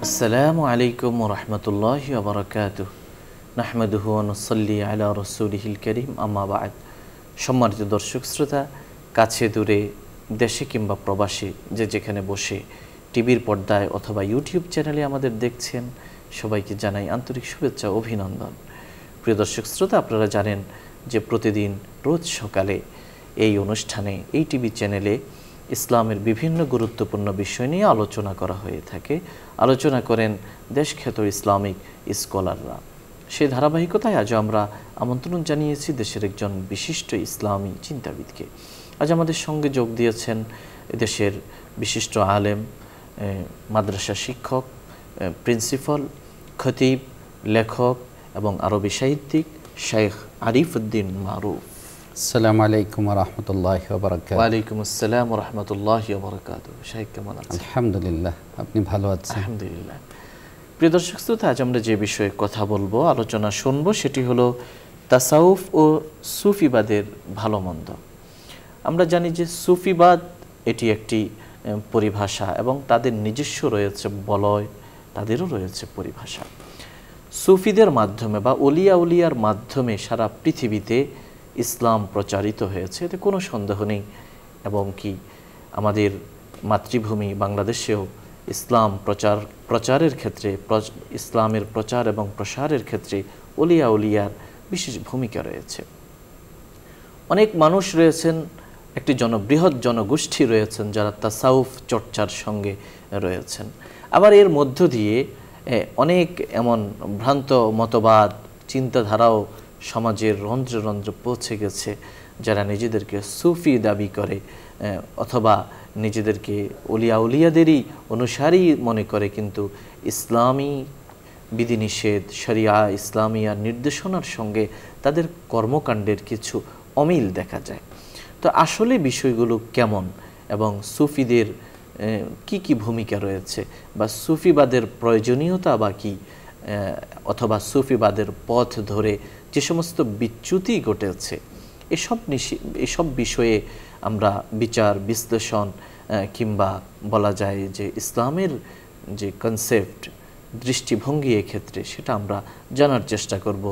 আসসালামু আলাইকুম ওয়া রাহমাতুল্লাহি ওয়া বারাকাতুহু নাহমাদুহু ওয়া নুসাল্লি আলা রাসূলিহিল কারীম আম্মা বা'দ। সম্মানিত দর্শক শ্রোতা, কাছে দূরে, দেশে কিংবা প্রবাসে যে যেখানে বসে টিভির পর্দায় অথবা ইউটিউব চ্যানেলে আমাদের দেখছেন, সবাইকে জানাই আন্তরিক শুভেচ্ছা ও অভিনন্দন। প্রিয় দর্শক শ্রোতা, আপনারা জানেন যে প্রতিদিন রোজ সকালে এই অনুষ্ঠানে, এই টিভি চ্যানেলে ইসলামের বিভিন্ন গুরুত্বপূর্ণ বিষয় নিয়ে আলোচনা করা হয়ে থাকে। আলোচনা করেন দেশখ্যাত ইসলামিক স্কলাররা। সেই ধারাবাহিকতায় আজ আমরা আমন্ত্রণ জানিয়েছি দেশের একজন বিশিষ্ট ইসলামী চিন্তাবিদকে। আজ আমাদের সঙ্গে যোগ দিয়েছেন দেশের বিশিষ্ট আলেম, মাদ্রাসা শিক্ষক, প্রিন্সিপাল, খতিব, লেখক এবং আরবি সাহিত্যিক শেখ আরিফ উদ্দিন মারুফ। আসসালামু আলাইকুম ওয়া রাহমাতুল্লাহি ওয়া বারাকাতুহু। ওয়া আলাইকুম আসসালাম ওয়া রাহমাতুল্লাহি ওয়া বারাকাতুহু। শেখ কেমন আছেন? আলহামদুলিল্লাহ, আপনি ভালো আছেন? আলহামদুলিল্লাহ। প্রিয় দর্শক শ্রোতা, আজ আমরা যে বিষয়ে কথা বলবো, আলোচনা শুনবো, সেটি হলো তাসাউফ ও সুফিবাদের ভালো মন্দ। আমরা জানি যে সুফিবাদ এটি একটি পরিভাষা এবং তাদের নিজস্ব রয়েছে বলয়, তাদেরও রয়েছে পরিভাষা। সুফিদের মাধ্যমে বা অলিয়া উলিয়ার মাধ্যমে সারা পৃথিবীতে ইসলাম প্রচারিত হয়েছে, এতে কোনো সন্দেহ নেই। এবং কি আমাদের মাতৃভূমি বাংলাদেশেও ইসলাম প্রচারের ক্ষেত্রে, ইসলামের প্রচার এবং প্রসারের ক্ষেত্রে অলিয়া উলিয়ার বিশেষ ভূমিকা রয়েছে। অনেক মানুষ রয়েছেন, একটি বৃহৎ জনগোষ্ঠী রয়েছেন যারা তাসাউফ চর্চার সঙ্গে রয়েছেন। আবার এর মধ্য দিয়ে অনেক এমন ভ্রান্ত মতবাদ, চিন্তাধারাও সমাজের রন্ধ্রে রন্ধ্রে পৌঁছে গেছে, যারা নিজেদেরকে সুফি দাবি করে অথবা নিজেদেরকে অলিয়া উলিয়াদেরই অনুসারী মনে করে, কিন্তু ইসলামী বিধিনিষেধ, শরিয়া, ইসলামিয়ার নির্দেশনার সঙ্গে তাদের কর্মকাণ্ডের কিছু অমিল দেখা যায়। তো আসলে বিষয়গুলো কেমন এবং সুফিদের কি কি ভূমিকা রয়েছে বা সুফিবাদের প্রয়োজনীয়তা বা কি, অথবা সুফিবাদের পথ ধরে যে সমস্ত বিচ্যুতি ঘটেছে, এসব বিষয়ে আমরা বিচার বিশ্লেষণ কিংবা বলা যায় যে ইসলামের যে কনসেপ্ট, দৃষ্টিভঙ্গি এক্ষেত্রে, সেটা আমরা জানার চেষ্টা করব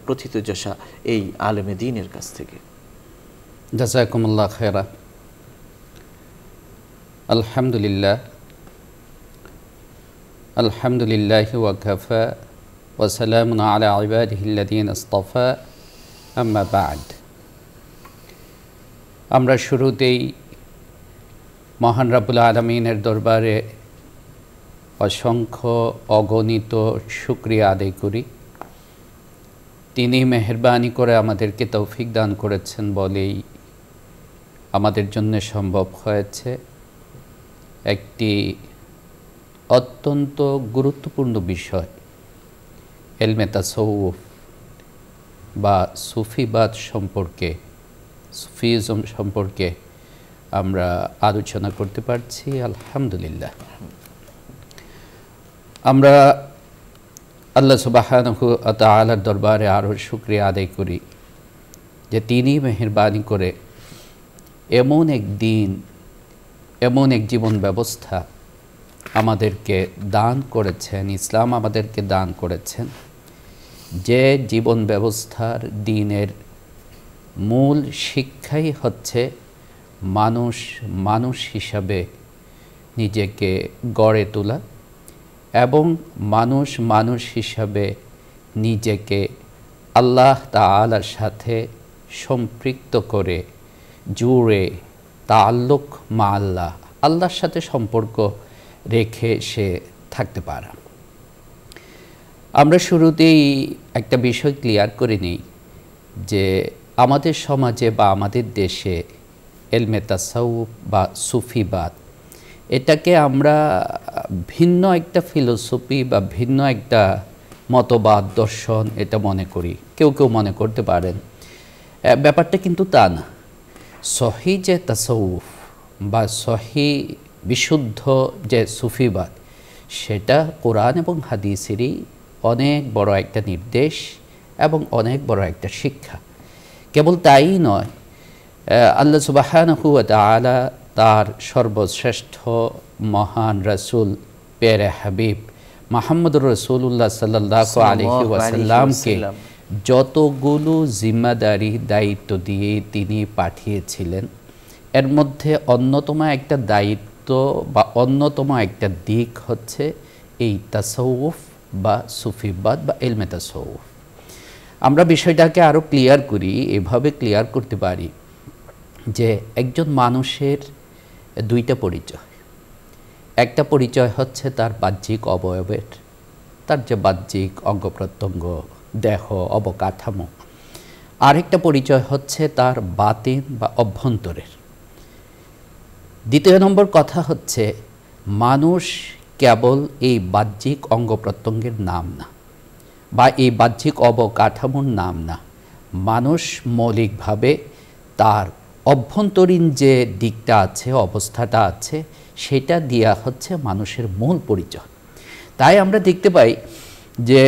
প্রথিতযশা এই আলেমে দ্বীনের কাছ থেকে। জাযাকুমুল্লাহ খায়রা। আলহামদুলিল্লাহ, আলহামদুলিল্লাহি ওয়া কাফা ওয়া সালামুন আলা ইবাদিহিল্লাযীনা ইসতাফা, আম্মা বা'দ। আমরা শুরুতেই মহান রব্বুল আলামিনের দরবারে অসংখ্য অগণিত শুকরিয়া আদায় করি। তিনি মেহেরবানি করে আমাদেরকে তৌফিক দান করেছেন বলেই আমাদের জন্য সম্ভব হয়েছে একটি অত্যন্ত গুরুত্বপূর্ণ বিষয়, ইলমে তাসাউফ বা সুফিবাদ সম্পর্কে, সুফিজম সম্পর্কে আমরা আলোচনা করতে পারছি। আলহামদুলিল্লাহ, আমরা আল্লাহ সুবহানাহু ওয়া তাআলার দরবারে আরও শুকরিয়া আদায় করি যে তিনি মেহেরবানি করে এমন এক দিন, এমন এক জীবন ব্যবস্থা আমাদেরকে দান করেছেন, ইসলাম আমাদেরকে দান করেছেন, যে জীবন ব্যবস্থার দিনের মূল শিক্ষাই হচ্ছে মানুষ মানুষ হিসাবে নিজেকে গড়ে তোলা এবং মানুষ মানুষ হিসাবে নিজেকে আল্লাহ তাআলার সাথে সম্পৃক্ত করে, জুড়ে, তাআল্লুক মা আল্লাহ, আল্লাহর সাথে সম্পর্ক রেখে সে থাকতে পারা। আমরা শুরুতেই একটা বিষয় ক্লিয়ার করে নিই যে আমাদের সমাজে বা আমাদের দেশে ইলমে তাসাউফ বা সুফিবাদ, এটাকে আমরা ভিন্ন একটা ফিলোসফি বা ভিন্ন একটা মতবাদ, দর্শন এটা মনে করি। কেউ কেউ মনে করতে পারেন, ব্যাপারটা কিন্তু তা না। সহি যে তাসাউফ বা সহি বিশুদ্ধ যে সুফিবাদ, সেটা কোরআন এবং হাদিসেরই অনেক বড় একটা নির্দেশ এবং অনেক বড় একটা শিক্ষা। কেবল তাই নয়, আল্লাহ সুবহানাহু ওয়া তাআলা তার সর্বশ্রেষ্ঠ মহান রাসূল, পেয়ারে হাবিব মুহাম্মদুর রাসূলুল্লাহ সাল্লাল্লাহু আলাইহি ওয়াসাল্লামকে যতগুলো জিম্মাদারি দায়িত্ব দিয়ে তিনি পাঠিয়েছিলেন, এর মধ্যে অন্যতম একটা দায়িত্ব বা অন্যতম একটা দিক হচ্ছে এই তাসাউফ বা সুফিবাদ বা ইলমে তাসাউফ। আমরা বিষয়টাকে আরও ক্লিয়ার করি, এভাবে ক্লিয়ার করতে পারি যে একজন মানুষের দুইটা পরিচয়। একটা পরিচয় হচ্ছে তার বাহ্যিক অবয়বের, তার যে বাহ্যিক অঙ্গ প্রত্যঙ্গ, দেহ, অবকাঠামো। আরেকটা পরিচয় হচ্ছে তার বাতিন বা অভ্যন্তরের। দ্বিতীয় নম্বর কথা হচ্ছে মানুষ কেবল এই বাহ্যিক অঙ্গ প্রত্যঙ্গের নাম না বা এই বাহ্যিক অবকাঠামোর নাম না, মানুষ মৌলিকভাবে তার অভ্যন্তরীণ যে দিকটা আছে, অবস্থাটা আছে, সেটা দেয়া হচ্ছে মানুষের মূল পরিচয়। তাই আমরা দেখতে পাই যে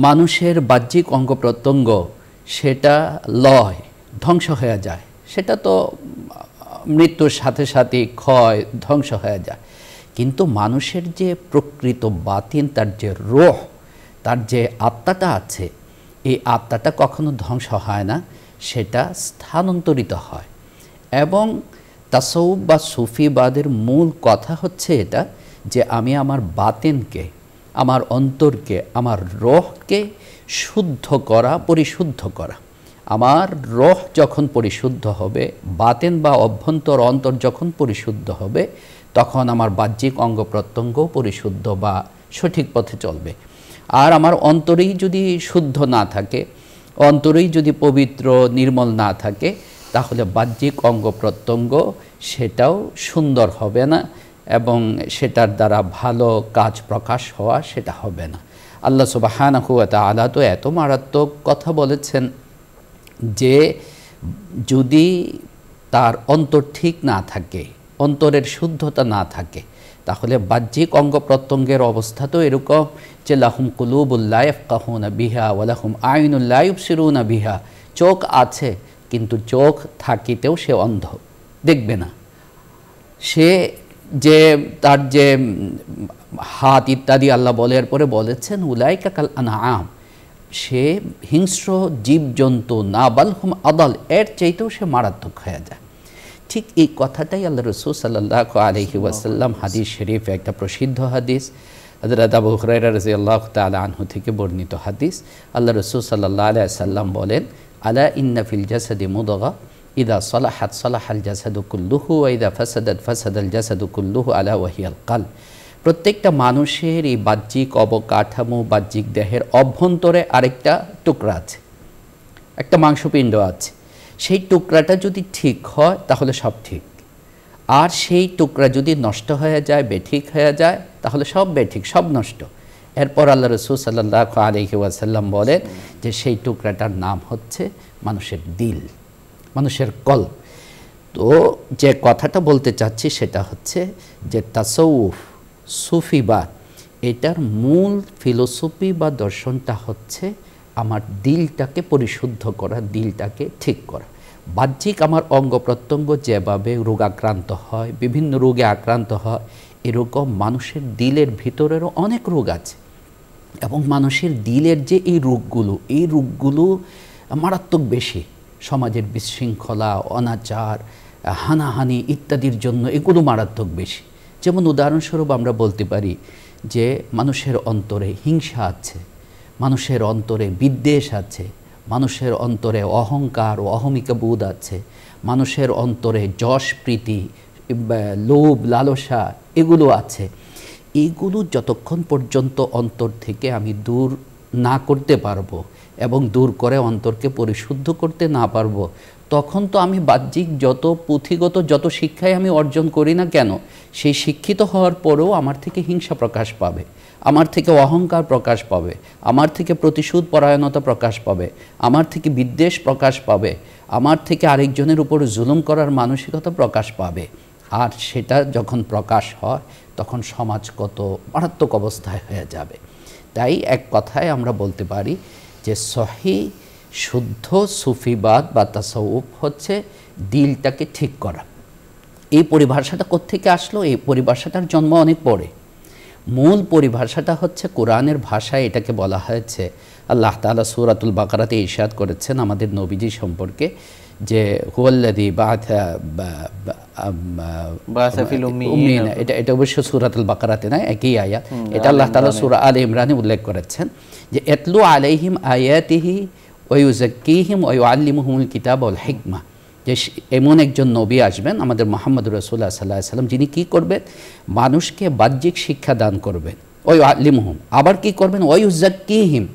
মানুষের বাহ্যিক অঙ্গ প্রত্যঙ্গ সেটা লয়, ধ্বংস হয়ে যায়, সেটা তো মৃত্যুর সাথে সাথে ক্ষয়, ধ্বংস হয়ে যায়। কিন্তু মানুষের যে প্রকৃত বাতিন, তার যে রূহ, তার যে আত্মাটা আছে, এই আত্মাটা কখনো ধ্বংস হয় না, সেটা স্থানান্তরিত হয়। এবং তাসাউফ বা সুফিবাদের মূল কথা হচ্ছে এটা যে আমি আমার বাতিনকে, আমার অন্তরকে, আমার রূহকে শুদ্ধ করা, পরিশুদ্ধ করা। আমার রূহ যখন পরিশুদ্ধ হবে, বাতিন বা অভ্যন্তর অন্তর যখন পরিশুদ্ধ হবে, তখন আমার বাহ্যিক অঙ্গ প্রত্যঙ্গ পরিশুদ্ধ বা সঠিক পথে চলবে। আর আমার অন্তরেই যদি শুদ্ধ না থাকে, অন্তরেই যদি পবিত্র নির্মল না থাকে, তাহলে বাহ্যিক অঙ্গ প্রত্যঙ্গ সেটাও সুন্দর হবে না এবং সেটার দ্বারা ভালো কাজ প্রকাশ হওয়া সেটা হবে না। আল্লাহ সুবহানাহু ওয়া তাআলা তো এত মারাত্মক কথা বলেছেন যে যদি তার অন্তর ঠিক না থাকে, অন্তরের শুদ্ধতা না থাকে, তাহলে বাহ্যিক অঙ্গ প্রত্যঙ্গের অবস্থা তো এরকম যে লাহুম কুলুবুল লা ইয়াফকাহুনা বিহা ওয়া লাহুম আইনুল লা ইউবসিরুনা বিহা। চোখ আছে কিন্তু চোখ থাকিতেও সে অন্ধ, দেখবে না। সে যে তার যে হাত ইত্যাদি আল্লাহ বলার পরে বলেছেন উলাইকা কাল আনআম, সে হিংস্র জীবজন্তু না, বালহুম আদাল, এর চাইতেও সে মারাত্মক হয়ে যায়। ঠিক এই কথাটাই আল্লাহ রাসূল সাল্লাল্লাহু আলাইহি ওয়াসাল্লাম হাদিস শরীফে, একটা প্রসিদ্ধ হাদিস, হযরত আবু হুরায়রা রাদিয়াল্লাহু তাআলা আনহু থেকে বর্ণিত হাদিস, আল্লাহ রাসূল সাল্লাল্লাহু আলাইহি ওয়াসাল্লাম বলেন আলা ইন্না ফিল জাসাদি মুদগা ইদা সালাহাত সালাহাল জাসাদু কুল্লুহু ওয়া ইদা ফাসাদাত ফাসাদাল জাসাদু কুল্লুহু আলা ওয়া হিয়াল কলব। প্রত্যেকটা মানুষের এই বাহ্যিক অবকাঠামো, বাহ্যিক দেহের অভ্যন্তরে আরেকটা টুকরা আছে, একটা মাংসপিণ্ড আছে। সেই টুকরাটা যদি ঠিক হয় তাহলে সব ঠিক, আর সেই টুকরা যদি নষ্ট হয়ে যায়, বেঠিক হয়ে যায়, তাহলে সব বেঠিক, সব নষ্ট। এরপর আল্লাহ রাসূল সাল্লাল্লাহু আলাইহি ওয়াসাল্লাম বলেন যে সেই টুকরাটার নাম হচ্ছে মানুষের দিল, মানুষের কলব। তো যে কথাটা বলতে চাচ্ছি সেটা হচ্ছে যে তাসাউফ, সুফিবাদ, এটার মূল ফিলোসফি বা দর্শনটা হচ্ছে আমার দিলটাকে পরিশুদ্ধ করা, দিলটাকে ঠিক করা। বাহ্যিক আমার অঙ্গ প্রত্যঙ্গ যেভাবে রোগাক্রান্ত হয়, বিভিন্ন রোগে আক্রান্ত হয়, এরকম মানুষের দিলের ভিতরেরও অনেক রোগ আছে। এবং মানুষের দিলের যে এই রোগগুলো মারাত্মক বেশি। সমাজের বিশৃঙ্খলা, অনাচার, হানাহানি ইত্যাদির জন্য এগুলো মারাত্মক বেশি। যেমন উদাহরণস্বরূপ আমরা বলতে পারি যে মানুষের অন্তরে হিংসা আছে, মানুষের অন্তরে বিদ্বেষ আছে, মানুষের অন্তরে অহংকার ও অহমিকা বোধ আছে, মানুষের অন্তরে যশ প্রীতি, লোভ, লালসা এগুলো আছে। এইগুলো যতক্ষণ পর্যন্ত অন্তর থেকে আমি দূর না করতে পারবো এবং দূর করে অন্তরকে পরিশুদ্ধ করতে না পারবো, তখন তো আমি বাহ্যিক যত পুঁথিগত যত শিক্ষাই আমি অর্জন করি না কেন, সেই শিক্ষিত হওয়ার পরেও আমার থেকে হিংসা প্রকাশ পাবে, আমার থেকে অহংকার প্রকাশ পাবে, আমার থেকে প্রতিশোধ পরায়ণতা প্রকাশ পাবে, আমার থেকে বিদ্বেষ প্রকাশ পাবে, আমার থেকে আরেকজনের উপর জুলুম করার মানসিকতা প্রকাশ পাবে। আর সেটা যখন প্রকাশ হয় তখন সমাজ কত মারাত্মক অবস্থায় হয়ে যাবে। তাই এক কথায় আমরা বলতে পারি যে সহি শুদ্ধ সুফিবাদ বা তাসাউফ হচ্ছে দিলটাকে ঠিক করা। এই পরিভাষাটা কোত্থেকে আসলো? এই পরিভাষাটার জন্ম অনেক পরে। মূল পরিভাষাটা হচ্ছে কোরআনের ভাষায় এটাকে বলা হয়েছে, আল্লাহ তাআলা সূরাতুল বাকারাতে ইরশাদ করেছেন আমাদের নবীজি সম্পর্কে যে হুয়াল্লাযী বাআসা ফিল উম্মিয়িনা, এটা অবশ্য সূরাতুল বাকারাতে নয়, একই আয়াত। এটা আল্লাহ তাআলা সূরা আলে ইমরানে উল্লেখ করেছেন যে ইয়াতলু আলাইহিম আয়াতিহি ওয়া ইউযাক্কিহিম ওয়া ইউআল্লিমুহুমুল কিতাবা ওয়াল হিকমা, যে এমন একজন নবী আসবেন আমাদের মুহাম্মদুর রাসূলুল্লাহ সাল্লাল্লাহু আলাইহি সাল্লাম, যিনি কি করবেন, মানুষকে বাহ্যিক শিক্ষা দান করবেন, ওয়া ইউআল্লিমুহুম, আবার কি করবেন, ওয়া ইউযাক্কিহিম,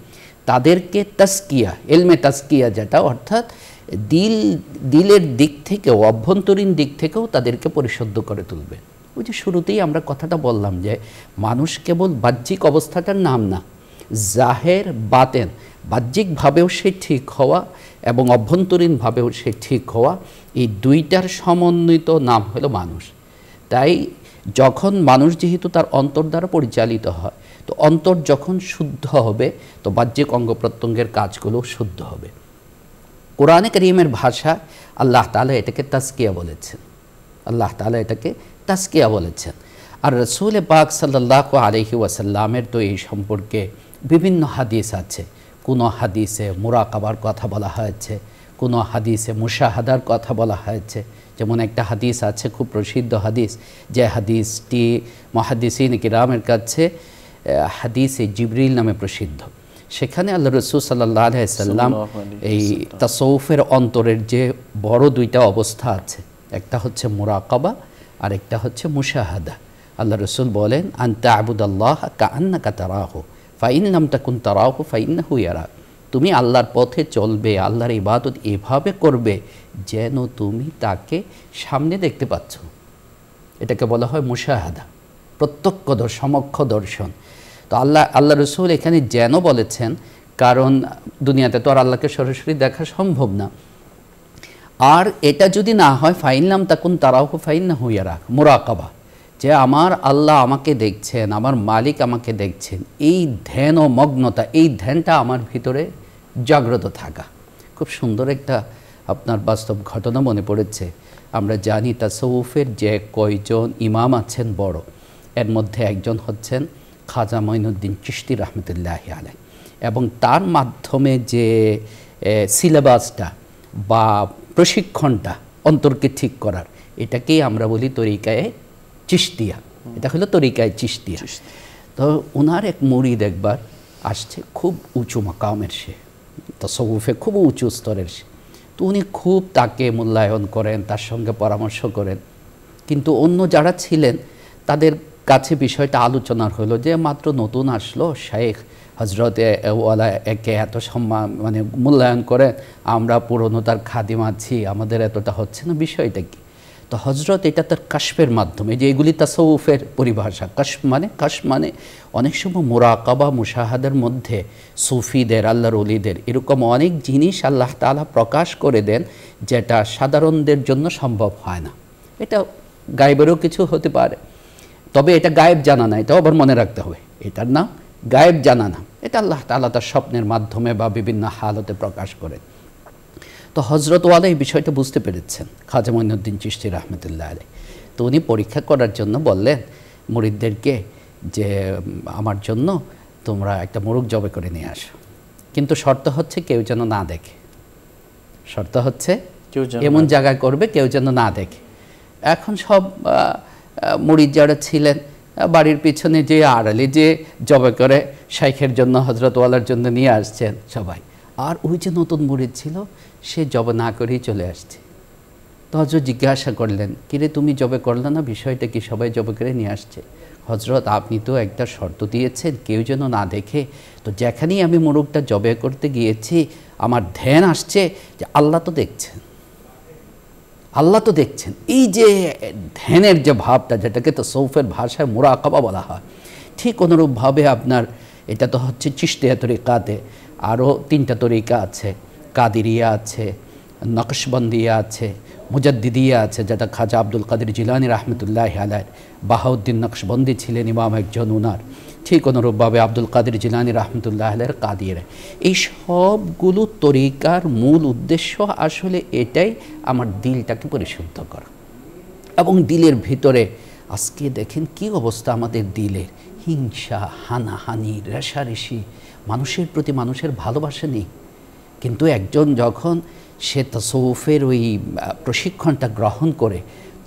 তাদেরকে তাসকিয়া, ইলমে তাসকিয়া যেটা, অর্থাৎ দিলের দিক থেকেও, অভ্যন্তরীণ দিক থেকেও তাদেরকে পরিশুদ্ধ করে তুলবে। ওই যে শুরুতেই আমরা কথাটা বললাম যে মানুষ কেবল বাহ্যিক অবস্থাটার নাম না, জাহের বাতেন, বাহ্যিকভাবেও সে ঠিক হওয়া এবং অভ্যন্তরীণভাবেও সে ঠিক হওয়া, এই দুইটার সমন্বিত নাম হলো মানুষ। তাই যখন মানুষ যেহেতু তার অন্তর দ্বারা পরিচালিত হয়, তো অন্তর যখন শুদ্ধ হবে তো বাহ্যিক অঙ্গ প্রত্যঙ্গের কাজগুলো শুদ্ধ হবে। কোরআনে কারীমের ভাষা আল্লাহ তাআলা এটাকে তাসকিয়া বলেছেন, আল্লাহ তাআলা এটাকে তাসকিয়া বলেছেন। আর রাসূল পাক সাল্লাল্লাহু আলাইহি ওয়াসাল্লামের তো এই সম্পর্কে বিভিন্ন হাদিস আছে। কোনো হাদিসে মুরাকাবার কথা বলা হয়েছে, কোনো হাদিসে মুশাহাদার কথা বলা হয়েছে। যেমন একটা হাদিস আছে, খুব প্রসিদ্ধ হাদিস, যে হাদিসটি মুহাদ্দিসিন কিরামের কাছে হাদিসে জিবরিল নামে প্রসিদ্ধ। সেখানে আল্লাহ রাসূল সাল্লাল্লাহু আলাইহি ওয়াসাল্লাম এই তাসাউফের অন্তরের যে বড় দুইটা অবস্থা আছে, একটা হচ্ছে মুরাকাবা আর একটা হচ্ছে মুশাহাদা। আল্লাহ রাসূল বলেন, আনতা আবুদাল্লাহ কাআন্নাকা তারাহু ফাইন লাম তাকুন তারাহু ফাইন্নাহু ইয়ারাক, তুমি আল্লাহর পথে চলবে, আল্লাহর ইবাদত এভাবে করবে যেন তুমি তাকে সামনে দেখতে পাচ্ছ। এটাকে বলা হয় মুশাহাদা, প্রত্যক্ষ সমক্ষ দর্শন। তো আল্লাহ রাসূল এখানে যেন বলেছেন, কারণ দুনিয়াতে তো আর আল্লাহকে সরাসরি দেখা সম্ভব না। আর এটা যদি না হয় ফাইন লাম তাকুন তারাহু ফাইন্নাহু ইয়ারাক, মুরাকাবা, যে আমার আল্লাহ আমাকে দেখছেন, আমার মালিক আমাকে দেখছেন, এই ধ্যান ও মগ্নতা, এই ধ্যানটা আমার ভিতরে জাগ্রত থাকা। খুব সুন্দর একটা আপনার বাস্তব ঘটনা মনে পড়েছে। আমরা জানি তাসাউফের যে কয়জন ইমাম আছেন বড়, এর মধ্যে একজন হচ্ছেন খাজা মঈনুদ্দিন চিশতি রাহমাতুল্লাহি আলাইহি, এবং তার মাধ্যমে যে সিলেবাসটা বা প্রশিক্ষণটা অন্তরকে ঠিক করার, এটাকেই আমরা বলি তরিকায়ে চিশতিয়া। এটা হলো তরিকায়ে চিশতিয়া। তো ওনার এক মুরিদ একবার আসছে, খুব উঁচু মাকামের, সে তাসাউফে খুব উঁচু স্তরের সে। তো উনি খুব তাকে মূল্যায়ন করেন, তার সঙ্গে পরামর্শ করেন। কিন্তু অন্য যারা ছিলেন তাদের কাছে বিষয়টা আলোচনার হলো যে মাত্র নতুন আসলো শাইখ, হজরতে ওয়ালা একে এত সম্মান মানে মূল্যায়ন করে, আমরা পুরনো তার খাদিম আছি, আমাদের এতটা হচ্ছে না, বিষয়টা কি? তো হজরত এটা তার কাশফের মাধ্যমে, যে এগুলি তাসাউফের পরিভাষা, কাশফ মানে অনেক সময় মুরাকাবা মুশাহাদার মধ্যে সুফিদের, আল্লাহর ওলিদের এরকম অনেক জিনিস আল্লাহ তাআলা প্রকাশ করে দেন যেটা সাধারণদের জন্য সম্ভব হয় না। এটা গায়েবেরও কিছু হতে পারে, তবে এটা গায়েব জানা না, এটাও আবার মনে রাখতে হবে, এটার নাম গায়েব জানা না। এটা আল্লাহ তাআলা তার স্বপ্নের মাধ্যমে বা বিভিন্ন হালতে প্রকাশ করেন। তো হজরত ওয়ালা এই বিষয়টা বুঝতে পেরেছেন, খাজা মঈনুদ্দিন চিশতি রাহমাতুল্লাহ আলাইহি। তো উনি পরীক্ষা করার জন্য বললেন মুরিদদেরকে যে আমার জন্য তোমরা একটা মোরগ জবে করে নিয়ে আসো, কিন্তু শর্ত হচ্ছে কেউ যেন না দেখে। শর্ত হচ্ছে এমন জায়গায় করবে কেউ যেন না দেখে। এখন সব মুরিদ যারা ছিলেন বাড়ির পিছনে যে আড়ালে যে জবে করে শাইখের জন্য, হজরত ওয়ালার জন্য নিয়ে আসছেন সবাই। আর ওই যে নতুন মুরিদ ছিল, সে জবে না করেই চলে আসছে। তো হজরত জিজ্ঞাসা করলেন, কিরে তুমি জবে করলে না, বিষয়টা কি? সবাই জবে করে নিয়ে আসছে। হজরত আপনি তো একটা শর্ত দিয়েছেন কেউ যেন না দেখে। তো যেখানেই আমি মোরগটা জবে করতে গিয়েছি আমার ধ্যান আসছে যে আল্লাহ তো দেখছেন, আল্লাহ তো দেখছেন। এই যে ধ্যানের যে ভাবটা, যেটাকে তো তাসাউফের ভাষায় মুরাকাবা বলা হয়, ঠিক অনুরূপভাবে আপনার এটা তো হচ্ছে চিশতিয়া তরিকাতে আরও 3টা তরিকা আছে, কাদিরিয়া আছে, নকশবন্দিয়া আছে, মুজাদ্দিদিয়া আছে, যেটা খাজা আব্দুল কাদের জিলানী রাহমাতুল্লাহি আলাইহি, বাহাউদ্দিন নকশবন্দি ছিলেন ইমাম একজন উনার, ঠিক অনুরূপভাবে আব্দুল কাদের জিলানী রাহমাতুল্লাহি আলাইহির কাদিরা। এই সবগুলো তরিকার মূল উদ্দেশ্য আসলে এটাই, আমার দিলটাকে পরিশুদ্ধ করা। এবং দিলের ভিতরে আজকে দেখেন কি অবস্থা আমাদের দিলের, হিংসা, হানাহানি, রেষারেষি, মানুষের প্রতি মানুষের ভালোবাসা নেই। কিন্তু একজন যখন সে তাসাউফের ওই প্রশিক্ষণটা গ্রহণ করে,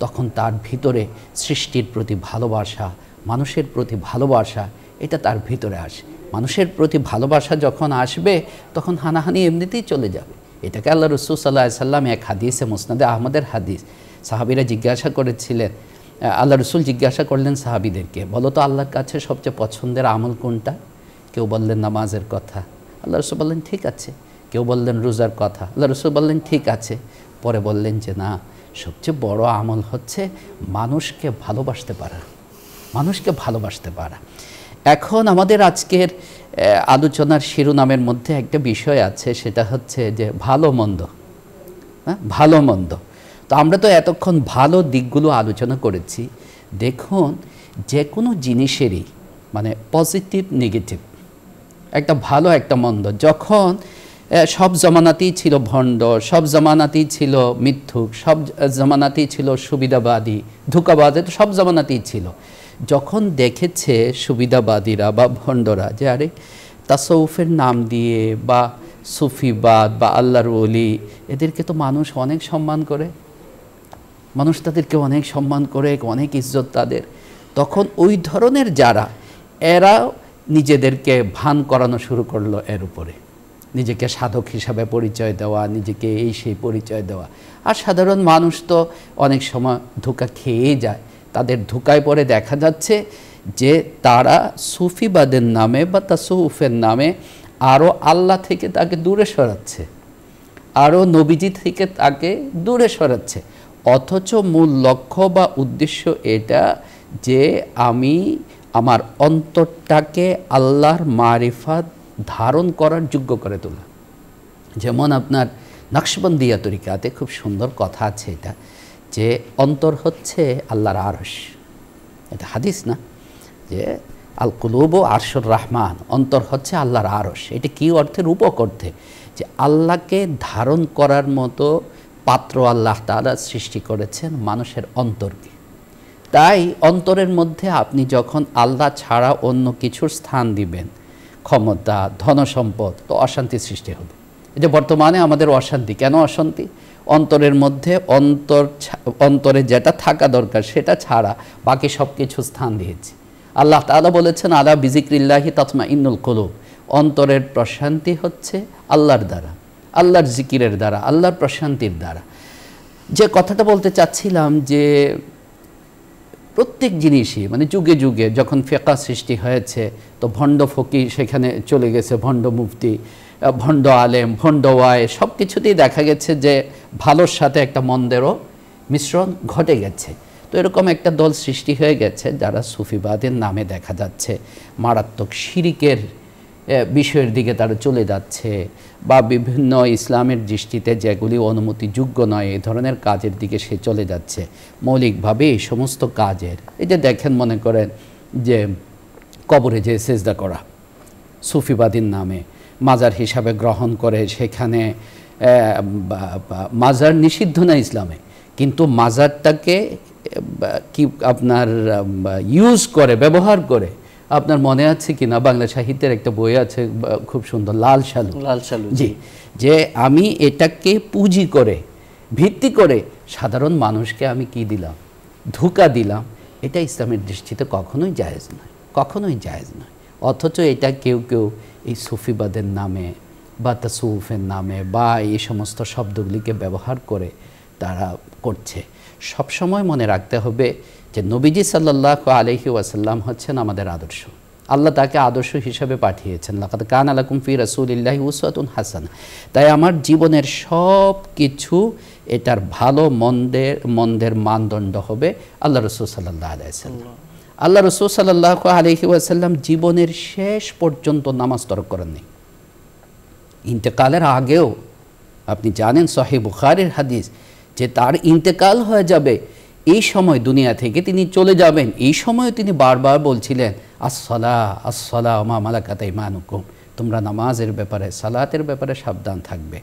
তখন তার ভিতরে সৃষ্টির প্রতি ভালোবাসা, মানুষের প্রতি ভালোবাসা, এটা তার ভিতরে আসে। মানুষের প্রতি ভালোবাসা যখন আসবে, তখন হানাহানি এমনিতেই চলে যাবে। এটাকে আল্লাহ রাসূল সাল্লাল্লাহু আলাইহি সাল্লাম এক হাদিসে, মুসনাদে আহমদের হাদিস, সাহাবীরা জিজ্ঞাসা করেছিলেন, আল্লাহ রাসূল জিজ্ঞাসা করলেন সাহাবীদেরকে, বলো তো আল্লাহর কাছে সবচেয়ে পছন্দের আমল কোনটা? কেউ বললেন নামাজের কথা, আল্লাহ রাসূল বললেন ঠিক আছে। কেউ বললেন রোজার কথা, আল্লাহ রাসূল বললেন ঠিক আছে। পরে বললেন যে না, সবচেয়ে বড় আমল হচ্ছে মানুষকে ভালোবাসতে পারা, মানুষকে ভালোবাসতে পারা। এখন আমাদের আজকের আলোচনার শিরোনামের মধ্যে একটা বিষয় আছে, সেটা হচ্ছে যে ভালো মন্দ। হ্যাঁ, ভালো মন্দ। তো আমরা তো এতক্ষণ ভালো দিকগুলো আলোচনা করেছি। দেখুন, যে কোনো জিনিসেরই মানে পজিটিভ নেগেটিভ, একটা ভালো একটা মন্দ। যখন সব জমানাতেই ছিল ভণ্ড, সব জমানাতেই ছিল মিথ্যুক, সব জমানাতেই ছিল সুবিধাবাদী, ধোঁকাবাজ, সব জমানাতেই ছিল। যখন দেখেছে সুবিধাবাদীরা বা ভণ্ডরা যে আরে তাসাউফের নাম দিয়ে বা সুফিবাদ বা আল্লাহর ওলি, এদেরকে তো মানুষ অনেক সম্মান করে, মানুষ তাদেরকে অনেক সম্মান করে, অনেক ইজ্জত তাদের, তখন ওই ধরনের যারা, এরা নিজেদেরকে ভান করানো শুরু করলো এর উপরে, নিজেকে সাধক হিসাবে পরিচয় দেওয়া, নিজেকে এই সেই পরিচয় দেওয়া। আর সাধারণ মানুষ তো অনেক সময় ধোঁকা খেয়ে যায়। তাদের ধোঁকায় পরে দেখা যাচ্ছে যে তারা সুফিবাদের নামে বা তাসাউফের নামে আরও আল্লাহ থেকে তাকে দূরে সরাচ্ছে, আরও নবীজি থেকে তাকে দূরে সরাচ্ছে। অথচ মূল লক্ষ্য বা উদ্দেশ্য এটা যে আমি আমার অন্তরটাকে আল্লাহর মারিফাত ধারণ করার যোগ্য করে তোলা। যেমন আপনার নকশবন্দিয়া তরিকাতে খুব সুন্দর কথা আছে, এটা যে অন্তর হচ্ছে আল্লাহর আরশ। এটা হাদিস না, যে আল কুলুবু আরশুর রহমান, অন্তর হচ্ছে আল্লাহর আরশ। এটা কি অর্থে? রূপক অর্থে, যে আল্লাহকে ধারণ করার মতো পাত্র আল্লাহ তাআলা সৃষ্টি করেছেন মানুষের অন্তরকে। তাই অন্তরের মধ্যে আপনি যখন আল্লাহ ছাড়া অন্য কিছুর স্থান দিবেন, ক্ষমতা, ধনসম্পদ, তো অশান্তি সৃষ্টি হবে। এই যে বর্তমানে আমাদের অশান্তি, কেন অশান্তি? অন্তরের মধ্যে অন্তরে যেটা থাকা দরকার সেটা ছাড়া বাকি সব কিছু স্থান দিয়েছি। আল্লাহ তাআলা বলেছেন আলা বিজিক্রিল্লাহি তাতমাইন্নুল কুলুব, অন্তরের প্রশান্তি হচ্ছে আল্লাহর দ্বারা, আল্লাহর জিকিরের দ্বারা, আল্লাহর প্রশান্তির দ্বারা। যে কথাটা বলতে চাচ্ছিলাম যে প্রত্যেক জিনিসই মানে যুগে যুগে যখন ফিকহ সৃষ্টি হয়েছে, তো ভণ্ড ফকির সেখানে চলে গেছে, ভণ্ড মুফতি, ভণ্ড আলেম, ভণ্ড ওয়ায়, সব কিছুতেই দেখা গেছে যে ভালোর সাথে একটা মন্দেরও মিশ্রণ ঘটে গেছে। তো এরকম একটা দল সৃষ্টি হয়ে গেছে যারা সুফিবাদের নামে দেখা যাচ্ছে মারাত্মক শিরিকের বিষয়ের দিকে তারা চলে যাচ্ছে, বা বিভিন্ন ইসলামের দৃষ্টিতে যেগুলি অনুমতিযোগ্য নয় এই ধরনের কাজের দিকে সে চলে যাচ্ছে। মৌলিকভাবে এই সমস্ত কাজের, এই যে দেখেন, মনে করেন যে কবরে যে সেজদা করা সুফিবাদীর নামে মাজার হিসাবে গ্রহণ করে, সেখানে মাজার নিষিদ্ধ না ইসলামে, কিন্তু মাজারটাকে কি আপনার ইউজ করে, ব্যবহার করে। আপনার মনে আছে কি না, বাংলা সাহিত্যের একটা বই আছে খুব সুন্দর, লাল সালু, জি, যে আমি এটাকে পুঁজি করে, ভিত্তি করে সাধারণ মানুষকে আমি কি দিলাম, ধোঁকা দিলাম। এটা ইসলামের দৃষ্টিতে কখনোই জায়েজ নয়, কখনোই জায়েজ নয়। অথচ এটা কেউ কেউ এই সুফিবাদের নামে বা তাসাউফের নামে বা এই সমস্ত শব্দগুলিকে ব্যবহার করে তারা করছে। সবসময় মনে রাখতে হবে যে নবীজি সাল্লাল্লাহু আলাইহি ওয়াসাল্লাম হচ্ছেন আমাদের আদর্শ। আল্লাহ তাকে আদর্শ হিসাবে পাঠিয়েছেন, লাকাদ কানা লাকুম ফি রাসূলিল্লাহি উসওয়াতুন হাসানাহ। তাই আমার জীবনের সব কিছু এটার ভালো মন্দের মানদণ্ড হবে আল্লাহ রাসূল সাল্লাল্লাহু আলাইহি ওয়াসাল্লাম। আল্লাহ রাসূল সাল্লাল্লাহু আলাইহি ওয়াসাল্লাম জীবনের শেষ পর্যন্ত নামাজ তরক করেননি। ইন্তেকালের আগেও আপনি জানেন, সহিহ বুখারীর হাদিস, যে তার ইন্তেকাল হয়ে যাবে, এই সময় দুনিয়া থেকে তিনি চলে যাবেন, এই সময় তিনি বারবার বলছিলেন আসসালাহ আসসালাহ মা মালাকাত আইমানুকুম, তোমরা নামাজের ব্যাপারে সালাতের ব্যাপারে সাবধান থাকবে।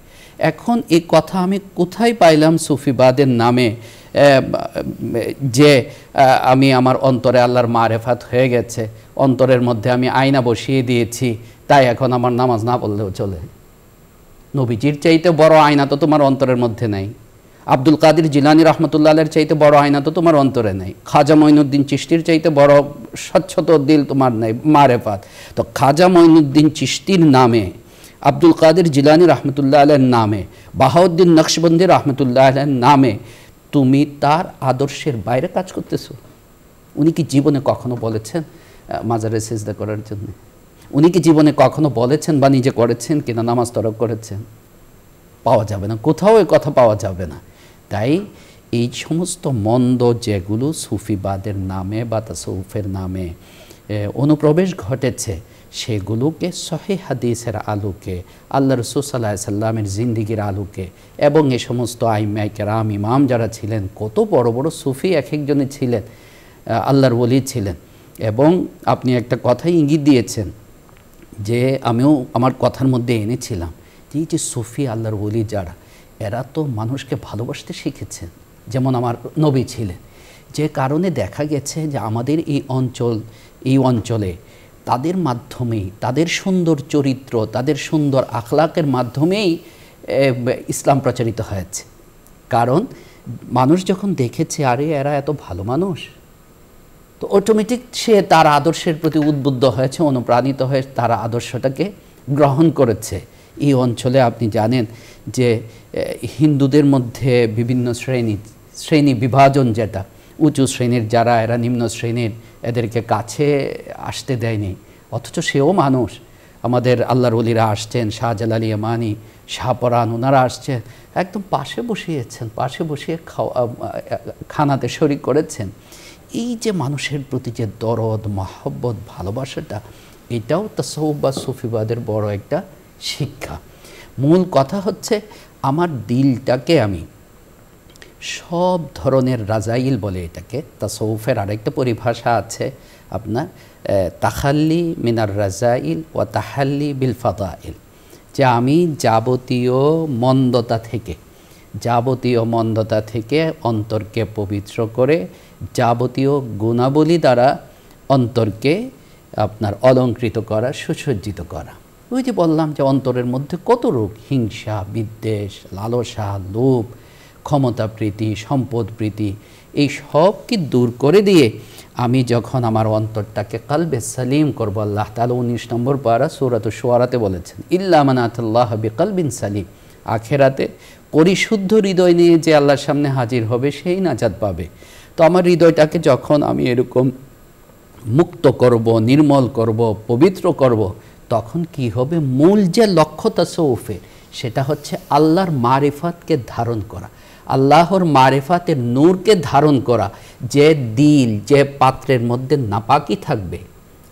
এখন এই কথা আমি কোথায় পাইলাম সুফিবাদের নামে, যে আমি আমার অন্তরে আল্লাহর মারেফাত হয়ে গেছে, অন্তরের মধ্যে আমি আয়না বসিয়ে দিয়েছি, তাই এখন আমার নামাজ না পড়লেও চলে। নবীজির চাইতে বড় আয়না তো তোমার অন্তরের মধ্যে নাই, আব্দুল কাদের জিলানী রহমতুল্লাহ আলাইহির চাইতে বড় আয়না তো তোমার অন্তরে নেই, খাজা মঈনুদ্দিন চিশতির চাইতে বড় স্বচ্ছত দিল তোমার নেই, মারেফাত। তো খাজা মঈনুদ্দিন চিশতির নামে, আব্দুল কাদের জিলানী রহমতুল্লাহ আলাইহির নামে, বাহাউদ্দিন নকশবন্দি রহমতুল্লাহ আলাইহির নামে তুমি তার আদর্শের বাইরে কাজ করতেছো। উনি কি জীবনে কখনো বলেছেন মাজারে সিজদা করার জন্য? উনি কি জীবনে কখনো বলেছেন বা নিজে করেছেন কিনা নামাজ তরক করেছেন? পাওয়া যাবে না, কোথাও এ কথা পাওয়া যাবে না। তাই এই সমস্ত মন্দ যেগুলো সুফিবাদের নামে বা তাসাউফের নামে অনুপ্রবেশ ঘটেছে, সেগুলোকে সহিহ হাদিসের আলোকে, আল্লাহ রাসূল সাল্লাল্লাহু আলাইহি সাল্লামের জিন্দেগির আলোকে, এবং এ সমস্ত আইম্মায়ে কেরাম ইমাম যারা ছিলেন, কত বড় বড় সুফি এক একজনে ছিলেন, আল্লাহর ওলি ছিলেন। এবং আপনি একটা কথাই ইঙ্গিত দিয়েছেন যে আমিও আমার কথার মধ্যে এনেছিলাম, এই যে সুফি আল্লাহর ওলি যারা, এরা তো মানুষকে ভালোবাসতে শিখেছেন, যেমন আমার নবী ছিলেন। যে কারণে দেখা গেছে যে আমাদের এই অঞ্চলে তাদের মাধ্যমেই, তাদের সুন্দর চরিত্র, তাদের সুন্দর আখলাকের মাধ্যমেই ইসলাম প্রচারিত হয়েছে। কারণ মানুষ যখন দেখেছে আরে এরা এত ভালো মানুষ, তো অটোমেটিক সে তার আদর্শের প্রতি উদ্বুদ্ধ হয়েছে, অনুপ্রাণিত হয়ে তার আদর্শটাকে গ্রহণ করেছে। এই অঞ্চলে আপনি জানেন যে হিন্দুদের মধ্যে বিভিন্ন শ্রেণী বিভাজন, যেটা উঁচু শ্রেণীর যারা, এরা নিম্ন শ্রেণীর, এদেরকে কাছে আসতে দেয়নি, অথচ সেও মানুষ। আমাদের আল্লাহর ওলিরা আসছেন, শাহজালাল ইয়ামানি, শাহপরান, ওনারা আসছেন, একদম পাশে বসিয়েছেন, পাশে বসিয়ে খানাতে শরিক করেছেন। এই যে মানুষের প্রতি যে দরদ, মহব্বত, ভালোবাসাটা, এটাও তাসাউফ বা সুফিবাদের বড় একটা শিক্ষা। মূল কথা হচ্ছে আমার দিলটাকে আমি সব ধরনের রাজাইল বলে এটাকে, তাসাউফের আরেকটা পরিভাষা আছে আপনার তাখাল্লি মিনার রাজাইল ও তাহাল্লি বিল ফাদাইল, যে আমি যাবতীয় মন্দতা থেকে অন্তরকে পবিত্র করে যাবতীয় গুণাবলী দ্বারা অন্তরকে আপনার অলঙ্কৃত করা, সুসজ্জিত করা। ওই যে বললাম যে অন্তরের মধ্যে কত রোগ, হিংসা, বিদ্বেষ, লালসা, লোভ, ক্ষমতা প্রীতি, সম্পদ প্রীতি, এই সবকে দূর করে দিয়ে আমি যখন আমার অন্তরটাকে কালবে সালিম করব, আল্লাহ তাআলা 19 নম্বর পারা সূরাতুশ শুআরাতে বলেছেন, ইল্লা মান আতাল্লাহ বিকলবিন সালিম, আখেরাতে পরিশুদ্ধ হৃদয় নিয়ে যে আল্লাহর সামনে হাজির হবে সেই নাজাত পাবে। তো আমার হৃদয়টাকে যখন আমি এরকম মুক্ত করব, নির্মল করব, পবিত্র করব, তখন কি হবে? মূল যে লক্ষ্য তাসাউফের, সেটা হচ্ছে আল্লাহর মারিফাতকে ধারণ করা, আল্লাহর মারিফাতের নূরকে ধারণ করা। যে দিল, যে পাত্রের মধ্যে নাপাকি থাকবে,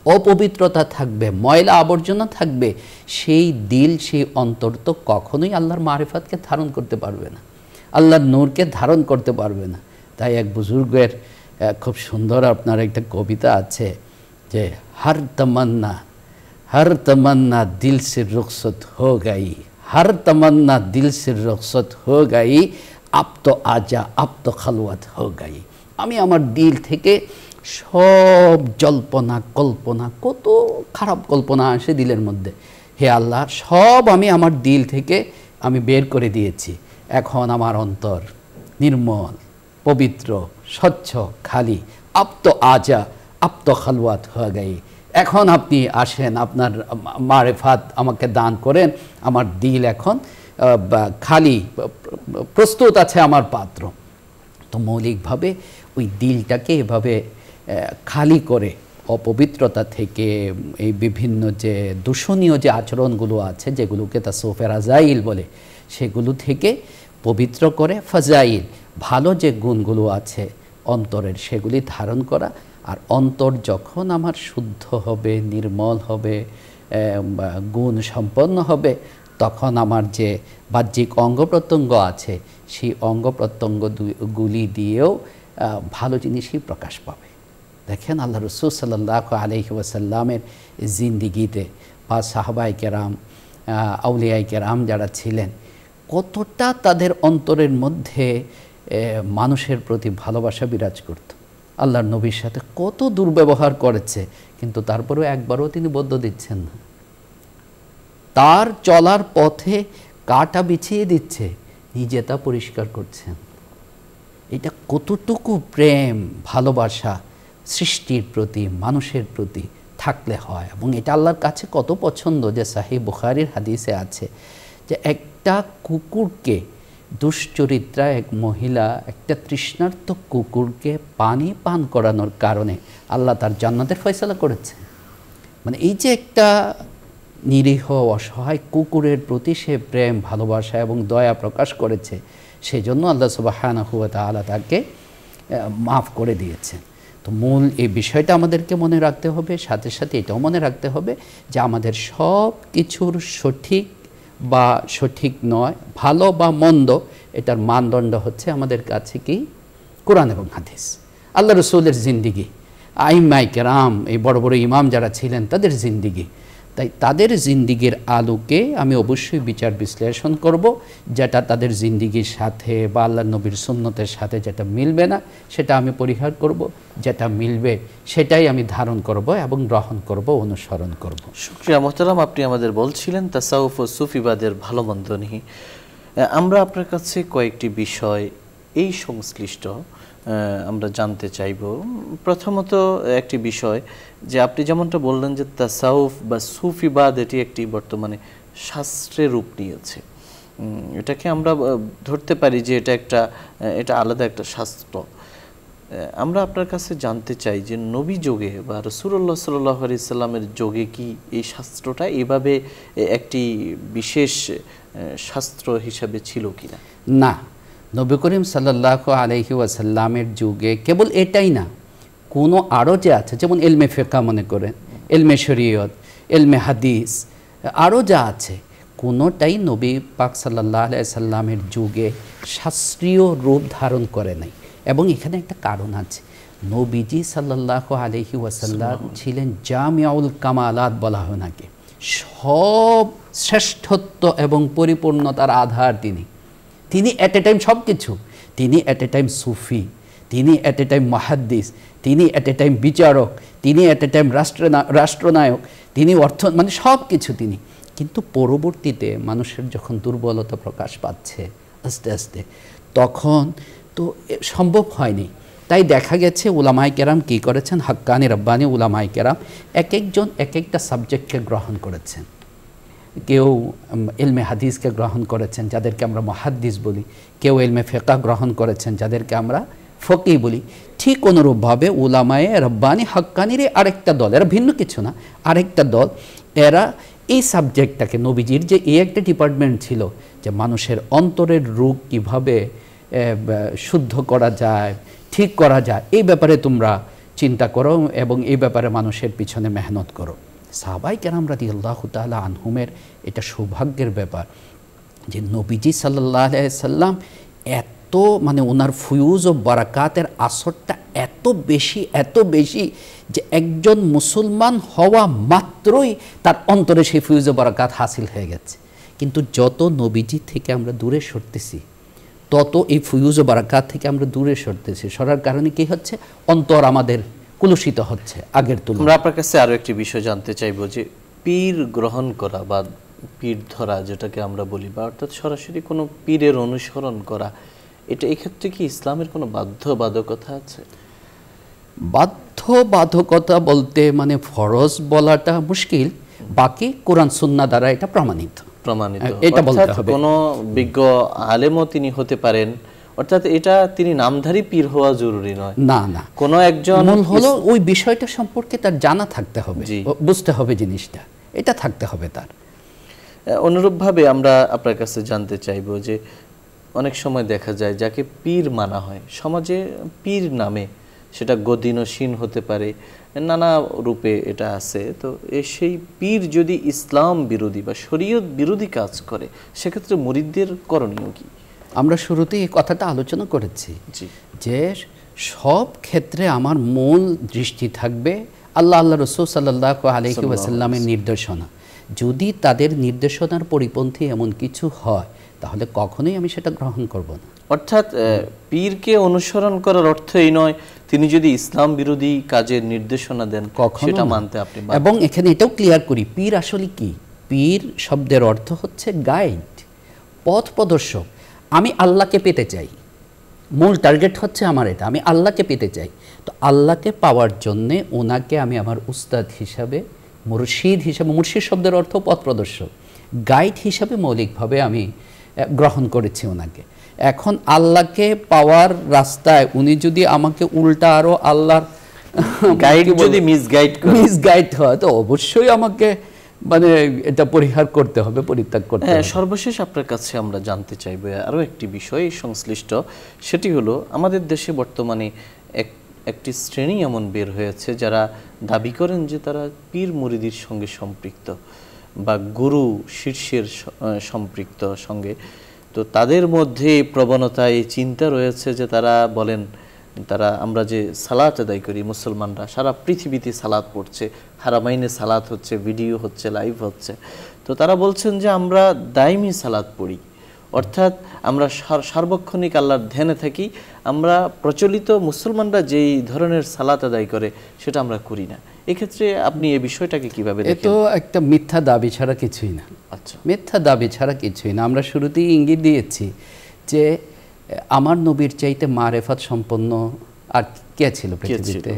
অপবিত্রতা থাকবে, ময়লা আবর্জনা থাকবে, সেই দিল, সেই অন্তর তো কখনোই আল্লাহর মারিফাতকে ধারণ করতে পারবে না, আল্লাহর নূরকে ধারণ করতে পারবে না। তাই এক বুজুর্গের খুব সুন্দর আপনার একটা কবিতা আছে যে হর তমন্না দিল সে রুখসত হো গাই, হর তমন্না দিল সে রুখসত হো গাই, আপ তো আজা আপ তো খালওয়াত হো গাই। আমি আমার দিল থেকে সব জল্পনা, কল্পনা, কত খারাপ কল্পনা আসে দিলের মধ্যে, হে আল্লাহ, সব আমি আমার দিল থেকে আমি বের করে দিয়েছি। এখন আমার অন্তর নির্মল, পবিত্র, স্বচ্ছ, খালি। আপ তো আজা আপ তো খালওয়াত হয়ে গাই। এখন আপনি আসেন, আপনার মারেফাত আমাকে দান করেন, আমার দিল এখন খালি, প্রস্তুত আছে আমার পাত্র। তো মৌলিকভাবে ওই দিলটাকে এভাবে খালি করে অপবিত্রতা থেকে, এই বিভিন্ন যে দূষণীয় যে আচরণগুলো আছে, যেগুলোকে তাসাউফে রাজাইল বলে, সেগুলো থেকে পবিত্র করে ফাজাইল, ভালো যে গুণগুলো আছে অন্তরের, সেগুলি ধারণ করা। আর অন্তর যখন আমার শুদ্ধ হবে, নির্মল হবে, গুণ সম্পন্ন হবে, তখন আমার যে বাহ্যিক অঙ্গ প্রত্যঙ্গ আছে, সেই অঙ্গ প্রত্যঙ্গগুলি দিয়েও ভালো জিনিসই প্রকাশ পাবে। দেখেন আল্লাহ রাসূল সাল্লাল্লাহু আলাইহি ওয়াসাল্লামের জিন্দিগিতে বা সাহাবায়ে কেরাম, আউলিয়ায়ে কেরাম যারা ছিলেন, কতটা তাদের অন্তরের মধ্যে মানুষের প্রতি ভালোবাসা বিরাজ করত। আল্লাহর নবীর সাথে কত দুর্ব্যবহার করেছে, কিন্তু তারপরেও একবারও তিনি বদ্ধ দিচ্ছেন না। তার চলার পথে কাঁটা বিছিয়ে দিচ্ছে, নিজে তা পরিষ্কার করছেন। এটা কতটুকু প্রেম ভালোবাসা সৃষ্টির প্রতি, মানুষের প্রতি থাকলে হয়। এবং এটা আল্লাহর কাছে কত পছন্দ, যে সাহিহ বুখারীর হাদিসে আছে যে একটা কুকুরকে, দুশ্চরিত্রা এক মহিলা একটা তৃষ্ণার্ত কুকুরকে পানি পান করানোর কারণে আল্লাহ তার জান্নাতের ফয়সালা করেছে। মানে এই যে একটা নিরীহ অসহায় কুকুরের প্রতি সে প্রেম ভালোবাসা এবং দয়া প্রকাশ করেছে, সেজন্য আল্লাহ সুবহানাহু ওয়া তাআলা তাকে মাফ করে দিয়েছেন। তো মূল এই বিষয়টা আমাদেরকে মনে রাখতে হবে, সাথে সাথে এটাও মনে রাখতে হবে যে আমাদের সব কিছুর সঠিক বা সঠিক নয়, ভালো বা মন্দ, এটার মানদণ্ড হচ্ছে আমাদের কাছে কি? কোরআন এবং হাদিস, আল্লাহ রসুলের জিন্দিগি, আইম্মায়ে কেরাম, এই বড় বড় ইমাম যারা ছিলেন তাদের জিন্দিগি। তাই তাদের জিন্দিগির আলোকে আমি অবশ্যই বিচার বিশ্লেষণ করব, যেটা তাদের জিন্দিগির সাথে বা আল্লাহ নবীর সুন্নতের সাথে যেটা মিলবে না সেটা আমি পরিহার করব, যেটা মিলবে সেটাই আমি ধারণ করব এবং গ্রহণ করব, অনুসরণ করব। শুকরিয়া মোহতারাম, আপনি আমাদের বলছিলেন তাসাউফ ও সুফিবাদের ভালো মন্দ নিয়ে। আমরা আপনার কাছে কয়েকটি বিষয় এই সংশ্লিষ্ট আমরা জানতে চাইব। প্রথমত একটি বিষয় যে আপনি যেমনটা বললেন যে তাসাউফ বা সুফিবাদ এটি একটি বর্তমানে শাস্ত্রের রূপ নিয়েছে। এটাকে আমরা ধরতে পারি যে এটা আলাদা একটা শাস্ত্র। আমরা আপনার কাছে জানতে চাই যে নবী যুগে বা রাসূলুল্লাহ সাল্লাল্লাহু আলাইহি সাল্লামের যুগে কি এই শাস্ত্রটা এভাবে একটি বিশেষ শাস্ত্র হিসাবে ছিল কিনা? না, নবী করিম সাল্লাল্লাহু আলাইহি ওয়াসাল্লামের যুগে কেবল এটাই না, কোনো আরও যে আছে, যেমন এলমে ফিকহ মনে করেন, এলমে শরীয়ত, এলমে হাদিস, আরও যা আছে, কোনোটাই নবী পাক সাল্লাল্লাহু আলাইহি সাল্লামের যুগে শাস্ত্রীয় রূপ ধারণ করে নাই। এবং এখানে একটা কারণ আছে, নবীজি সাল্লাল্লাহু আলাইহি ওয়াসাল্লাম ছিলেন জামিউল কামালাত বলা হয় নাকি, সব শ্রেষ্ঠত্ব এবং পরিপূর্ণতার আধার তিনি অ্যাট এ টাইম সব কিছু। তিনি অ্যাট এ টাইম সুফি, তিনি অ্যাট এ টাইম মুহাদ্দিস, তিনি অ্যাট এ টাইম বিচারক, তিনি অ্যাট এ টাইম রাষ্ট্রনায়ক, তিনি মানে সব কিছু তিনি। কিন্তু পরবর্তীতে মানুষের যখন দুর্বলতা প্রকাশ পাচ্ছে আস্তে আস্তে, তখন তো সম্ভব হয়নি। তাই দেখা গেছে উলামায়ে কেরাম কী করেছেন, হাক্কানি রব্বানি উলামায়ে কেরাম এক একজন এক একটা সাবজেক্টকে গ্রহণ করেছেন। কেউ ইলমে হাদিসকে গ্রহণ করেছেন, যাদেরকে আমরা মুহাদ্দিস বলি, কেউ ইলমে ফিকহ গ্রহণ করেছেন, যাদেরকে আমরা ফকিহ বলি। ঠিক অনুরূপভাবে উলামায়ে রব্বানি হাক্কানির আরেকটা দল, এরা ভিন্ন কিছু না, আরেকটা দল, এরা এই সাবজেক্টটাকে, নবীজির যে এই একটা ডিপার্টমেন্ট ছিল যে মানুষের অন্তরের রোগ কীভাবে শুদ্ধ করা যায়, ঠিক করা যায়, এই ব্যাপারে তোমরা চিন্তা করো এবং এই ব্যাপারে মানুষের পিছনে মেহনত করো। সাহাবায়ে কেরাম রাদিয়াল্লাহু তাআলা আনহুমের এটা সৌভাগ্যের ব্যাপার যে নবীজি সাল্লাল্লাহু আলাইহি সাল্লাম এত মানে ওনার ফুয়ুজ ও বারাকাতের আসরটা এত বেশি যে একজন মুসলমান হওয়া মাত্রই তার অন্তরে সেই ফুয়ুজ ও বারাকাত হাসিল হয়ে গেছে। কিন্তু যত নবীজি থেকে আমরা দূরে সরতেছি, তত এই ফুয়ুজ ও বারাকাত থেকে আমরা দূরে সরতেছি। সরার কারণে কি হচ্ছে, অন্তর আমাদের কুলুষিত হচ্ছে আগের তুলনায়। আমরা আপনার কাছে আরো একটি বিষয় জানতে চাইবো যে পীর গ্রহণ করা বা পীর ধরা যেটাকে আমরা বলি, বা অর্থাৎ সরাসরি কোনো পীরের অনুসরণ করা, এটা এক্ষেত্রে কি ইসলামের কোনো বাধ্যবাধকতা আছে? বাধ্যবাধকতা বলতে মানে ফরজ বলাটা মুশকিল, বাকি কোরআন সুন্নাহ দ্বারা এটা প্রমাণিত, এটা বলতে হবে। কোনো বিজ্ঞ আলেমও তিনি হতে পারেন, অর্থাৎ এটা তিনি নামধারী পীর হওয়া জরুরি নয়। না না, কোনো একজন মূল হলো ওই বিষয়টা সম্পর্কে তার জানা থাকতে হবে, বুঝতে হবে জিনিসটা, এটা থাকতে হবে তার। অনুরূপভাবে আমরা আপনার কাছে জানতে চাইবো যে অনেক সময় দেখা যায় যাকে পীর মানা হয় সমাজে, পীর নামে সেটা গদিনসীন হতে পারে, নানা রূপে এটা আছে, তো সেই পীর যদি ইসলাম বিরোধী বা শরীয়ত বিরোধী কাজ করে, সেক্ষেত্রে মুরিদদের করণীয় কি? আমরা শুরুতেই এই কথাটা আলোচনা করেছি যে সব ক্ষেত্রে আমার মূল দৃষ্টি থাকবে আল্লাহ রসূল সাল্লাল্লাহু আলাইহি ওয়াসাল্লামের নির্দেশনা। যদি তাদের নির্দেশনার পরিপন্থী এমন কিছু হয় তাহলে কখনোই আমি সেটা গ্রহণ করব না। অর্থাৎ পীরকে অনুসরণ করার অর্থ এই নয় তিনি যদি ইসলাম বিরোধী কাজের নির্দেশনা দেন সেটা মানতে আপনি বাধ্য। এবং এখানে এটাও ক্লিয়ার করি, পীর আসলে কি? পীর শব্দের অর্থ হচ্ছে গাইড, পথ প্রদর্শক। আমি আল্লাহকে পেতে চাই, মূল টার্গেট হচ্ছে আমার এটা, আমি আল্লাহকে পেতে চাই। তো আল্লাহকে পাওয়ার জন্যে ওনাকে আমি আমার উস্তাদ হিসাবে, মুর্শিদ হিসাবে, মুর্শিদ শব্দের অর্থ পথ প্রদর্শক, গাইড হিসাবে মৌলিকভাবে আমি গ্রহণ করেছি ওনাকে। এখন আল্লাহকে পাওয়ার রাস্তায় উনি যদি আমাকে উল্টা আরও আল্লাহর গাইড যদি মিসগাইড হয় তো অবশ্যই আমাকে মানে এটা পরিহার করতে হবে, পরিত্যাগ করতে হবে। সর্বশেষ আপনার কাছে আমরা জানতে চাইব আরও একটি বিষয় সংশ্লিষ্ট, সেটি হলো আমাদের দেশে বর্তমানে একটি শ্রেণী এমন বের হয়েছে যারা দাবি করেন যে তারা পীর মুরিদির সঙ্গে সম্পৃক্ত বা গুরু শীর্ষের সম্পৃক্ত সঙ্গে। তো তাদের মধ্যে প্রবণতায় চিন্তা রয়েছে যে তারা বলেন আমরা যে সালাত আদায় করি, মুসলমানরা সারা পৃথিবীতে সালাত পড়ছে, হারামাইনে সালাত হচ্ছে, ভিডিও হচ্ছে, লাইভ হচ্ছে। তো তারা বলছেন যে আমরা দাইমি সালাত পড়ি, অর্থাৎ আমরা সার্বক্ষণিক আল্লাহর ধ্যানে থাকি, আমরা প্রচলিত মুসলমানরা যেই ধরনের সালাত আদায় করে সেটা আমরা করি না। এক্ষেত্রে আপনি এই বিষয়টাকে কিভাবে দেখেন? তো একটা মিথ্যা দাবি ছাড়া কিছুই না। আচ্ছা, মিথ্যা দাবি ছাড়া কিছুই না। আমরা শুরুতেই ইঙ্গিত দিয়েছি যে আমার নবীর চাইতে মারেফাত সম্পন্ন আর কে ছিল পৃথিবীতে?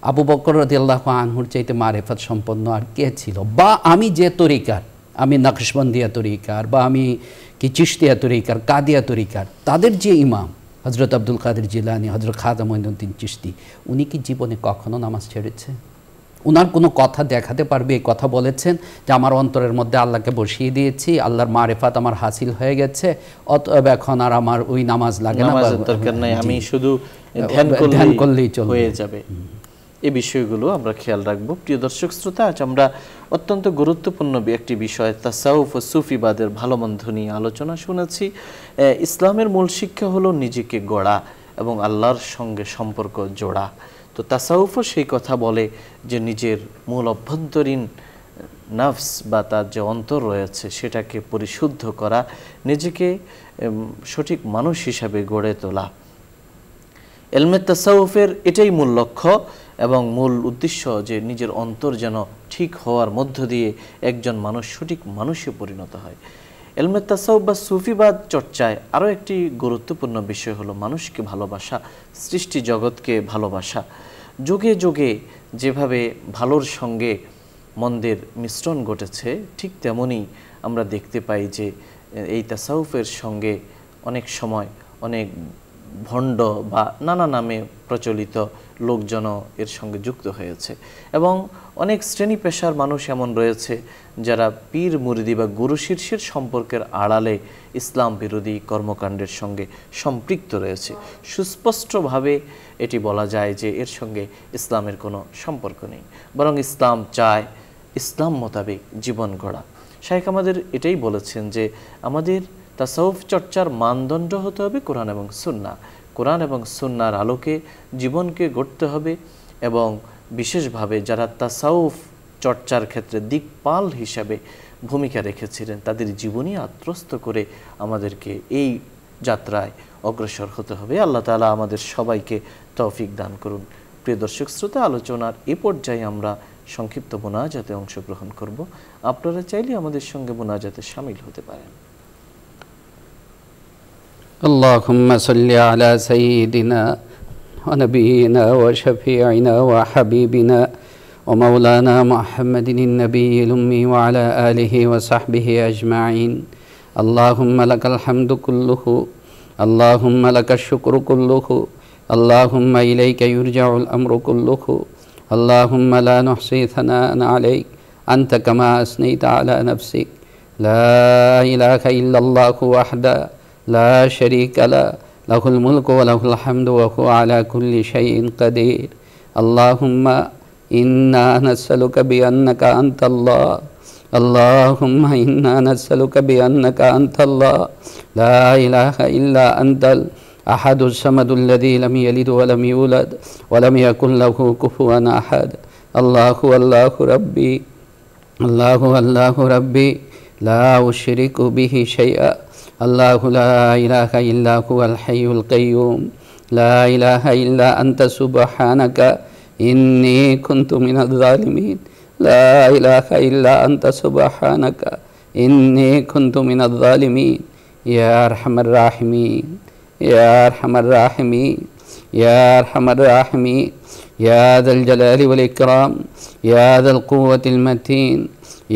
আবু বকর রাদিয়াল্লাহু আনহুর চাইতে মারেফাত সম্পন্ন আর কে ছিল? বা আমি যে তরিকার, আমি নকশবন্দিয়া তরিকার বা আমি কি চিশতিয়া তরিকার, কাদিয়া তরিকার, তাদের যে ইমাম হযরত আব্দুল কাদের জিলানী, হযরত খাজা মঈনুদ্দিন চিশতি, উনি কি জীবনে কখনো নামাজ ছেড়েছে? উনার কোনো কথা দেখাতে পারবে এই কথা বলেছেন যে আমার অন্তরের মধ্যে আল্লাহকে বসিয়ে দিয়েছি, আল্লাহর মারেফাত আমার হাসিল হয়ে গেছে, অতএব এখন আর আমার ওই নামাজ লাগে না, দরকার নাই, আমি শুধু ধ্যান করলেই হয়ে যাবে। এই বিষয়গুলো আমরা খেয়াল রাখবো। প্রিয় দর্শক শ্রোতা, আজ আমরা অত্যন্ত গুরুত্বপূর্ণ একটি বিষয় তাসাউফ ও সুফিবাদের ভালো মন্দ নিয়ে আলোচনা শুনেছি। ইসলামের মূল শিক্ষা হলো নিজেকে গড়া এবং আল্লাহর সঙ্গে সম্পর্ক জোড়া। তো তাসাউফও সেই কথা বলে যে নিজের মূল অভ্যন্তরীণ নাফস বা তার যে অন্তর রয়েছে সেটাকে পরিশুদ্ধ করা, নিজেকে সঠিক মানুষ হিসাবে গড়ে তোলা। ইলমে তাসাউফের এটাই মূল লক্ষ্য এবং মূল উদ্দেশ্য, যে নিজের অন্তর যেন ঠিক হওয়ার মধ্য দিয়ে একজন মানুষ সঠিক মানুষে পরিণত হয়। ইলমে তাসাউফ বা সুফিবাদ চর্চায় আরও একটি গুরুত্বপূর্ণ বিষয় হলো মানুষকে ভালোবাসা, সৃষ্টি জগৎকে ভালোবাসা। যুগে যুগে যেভাবে ভালোর সঙ্গে মন্দের মিশ্রণ ঘটেছে, ঠিক তেমনই আমরা দেখতে পাই যে এই তাসাউফের সঙ্গে অনেক সময় অনেক ভণ্ড বা নানা নামে প্রচলিত লোকজন এর সঙ্গে যুক্ত হয়েছে এবং অনেক শ্রেণী পেশার মানুষ এমন রয়েছে যারা পীর মুরিদি বা গুরু শীর্ষের সম্পর্কের আড়ালে ইসলাম বিরোধী কর্মকাণ্ডের সঙ্গে সম্পৃক্ত রয়েছে। সুস্পষ্টভাবে এটি বলা যায় যে এর সঙ্গে ইসলামের কোনো সম্পর্ক নেই, বরং ইসলাম চায় ইসলাম মোতাবেক জীবন গড়া। শাইখ আমাদের এটাই বলেছেন যে আমাদের তাসাউফ চর্চার মানদণ্ড হতে হবে কোরআন এবং সুন্নাহ। কোরআন এবং সুন্নাহর আলোকে জীবনকে গড়তে হবে এবং বিশেষভাবে যারা তাসাউফ চর্চার ক্ষেত্রে দিকপাল হিসাবে ভূমিকা রেখেছিলেন তাদের জীবনী আত্মস্থ করে আমাদেরকে এই যাত্রায় অগ্রসর হতে হবে। আল্লাহ তাআলা আমাদের সবাইকে তৌফিক দান করুন। প্রিয় দর্শক শ্রোতা, আলোচনার এ পর্যায়ে আমরা সংক্ষিপ্ত মুনাজাতে অংশগ্রহণ করব। আপনারা চাইলে আমাদের সঙ্গে মুনাজাতে শামিল হতে পারেন। اللهم صل على سيدنا ونبينا وشفيعنا وحبيبنا ومولانا محمد النبي الأمي وعلى آله وصحبه أجمعين. اللهم لك الحمد كله، اللهم لك الشكر كله، اللهم إليك يرجع الأمر كله، اللهم لا نحصي ثناء عليك أنت كما أثنيت على نفسك. لا إله إلا الله وحده لا شريك له، له الملك وله الحمد وهو على كل شيء قدير. اللهم إنا نسألك بأنك أنت الله، اللهم إنا نسألك بأنك أنت الله لا إله إلا أنت الأحد الصمد الذي لم يلد ولم يولد ولم يكن له كفوا أحد. আল্লাহু আল্লাহু রাব্বি আল্লাহু আল্লাহু রাব্বি লা উশরিকু বিহি শাইআ আল্লাহু লা ইলাহা ইল্লা হুয়াল হাইয়ুল কাইয়্যুম লা ইলাহা ইল্লা আনতা সুবহানাকা ইন্নী কুনতু মিনাজ জালিমিন লা ইলাহা ইল্লা আনতা সুবহানাকা ইন্নী কুনতু মিনাজ জালিমিন ইয়া আরহামার রাহিমিন ইয়া আরহামার রাহিমিন ইয়া আরহামার রাহিমিন ইয়া যাল জালালি ওয়াল ইকরাম ইয়া যাল কুওয়াতিল মাতিন